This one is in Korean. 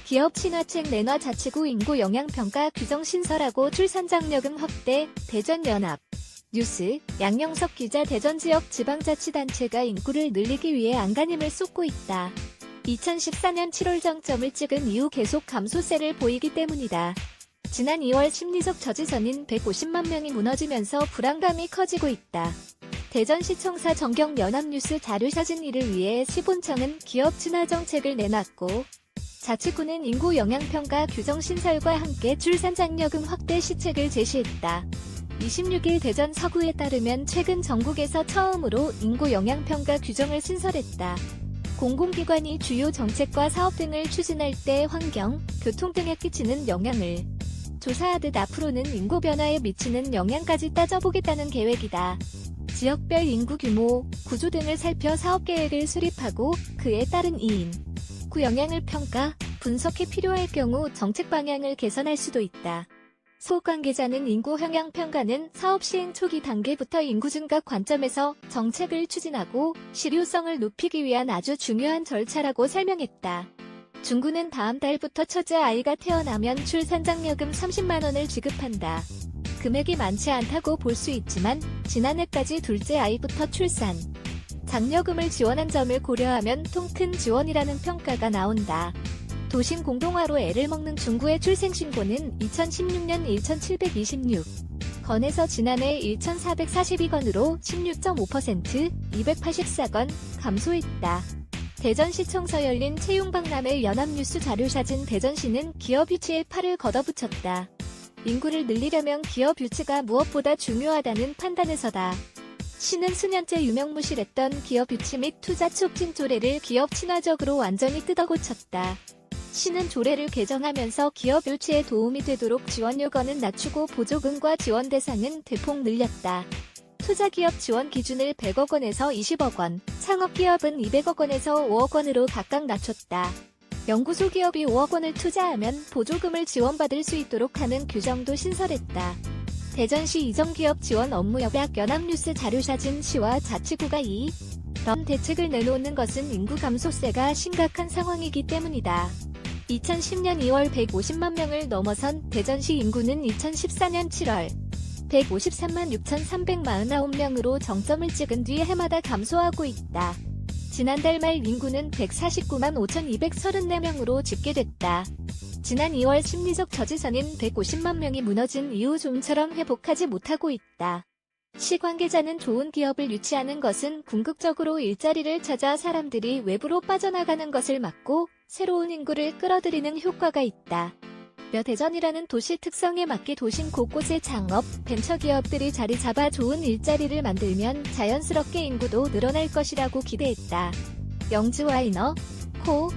기업 친화책 내놔 자치구 인구 영향평가 규정 신설하고 출산 장려금 확대. 대전연합 뉴스 양영석 기자. 대전 지역 지방자치단체가 인구를 늘리기 위해 안간힘을 쏟고 있다. 2014년 7월 정점을 찍은 이후 계속 감소세를 보이기 때문이다. 지난 2월 심리적 저지선인 150만 명이 무너지면서 불안감이 커지고 있다. 대전시청사 정경연합뉴스 자료사진 이를 위해 시본청은 기업 친화 정책을 내놨고, 자치구는 인구 영향평가 규정 신설과 함께 출산 장려금 확대 시책을 제시했다. 26일 대전 서구에 따르면 최근 전국에서 처음으로 인구 영향평가 규정을 신설했다. 공공기관이 주요 정책과 사업 등을 추진할 때 환경, 교통 등에 끼치는 영향을 조사하듯 앞으로는 인구 변화에 미치는 영향까지 따져보겠다는 계획이다. 지역별 인구 규모, 구조 등을 살펴 사업 계획을 수립하고 그에 따른 인구 영향을 평가, 분석해 필요할 경우 정책 방향을 개선할 수도 있다. 소 관계자는 인구 영향 평가는 사업 시행 초기 단계부터 인구 증가 관점에서 정책을 추진하고 실효성을 높이기 위한 아주 중요한 절차라고 설명했다. 중구는 다음 달부터 첫째 아이가 태어나면 출산장려금 30만 원을 지급한다. 금액이 많지 않다고 볼 수 있지만 지난해까지 둘째 아이부터 출산 장려금을 지원한 점을 고려하면 통 큰 지원이라는 평가가 나온다. 도심 공동화로 애를 먹는 중구의 출생신고는 2016년 1,726건에서 지난해 1,442건으로 16.5%, 284건 감소했다. 대전시청서 열린 채용박람회 연합뉴스 자료사진. 대전시는 기업 유치에 팔을 걷어붙였다. 인구를 늘리려면 기업 유치가 무엇보다 중요하다는 판단에서다. 시는 수년째 유명무실했던 기업 유치 및 투자 촉진 조례를 기업 친화적으로 완전히 뜯어고쳤다. 시는 조례를 개정하면서 기업 유치에 도움이 되도록 지원 요건은 낮추고 보조금과 지원 대상은 대폭 늘렸다. 투자기업 지원 기준을 100억 원에서 20억 원, 창업기업은 200억 원에서 5억 원으로 각각 낮췄다. 연구소 기업이 5억 원을 투자하면 보조금을 지원받을 수 있도록 하는 규정도 신설했다. 대전시 이정기업 지원 업무 협약 연합뉴스 자료사진. 시와 자치구가 이런 대책을 내놓는 것은 인구 감소세가 심각한 상황이기 때문이다. 2010년 2월 150만 명을 넘어선 대전시 인구는 2014년 7월 153만 6,349명으로 정점을 찍은 뒤 해마다 감소하고 있다. 지난달 말 인구는 149만 5,234명으로 집계됐다. 지난 2월 심리적 저지선인 150만 명이 무너진 이후 좀처럼 회복하지 못하고 있다. 시 관계자는 좋은 기업을 유치하는 것은 궁극적으로 일자리를 찾아 사람들이 외부로 빠져나가는 것을 막고 새로운 인구를 끌어들이는 효과가 있다. 대전이라는 도시 특성에 맞게 도심 곳곳에 창업, 벤처기업들이 자리 잡아 좋은 일자리를 만들면 자연스럽게 인구도 늘어날 것이라고 기대했다. 영주와이너, 코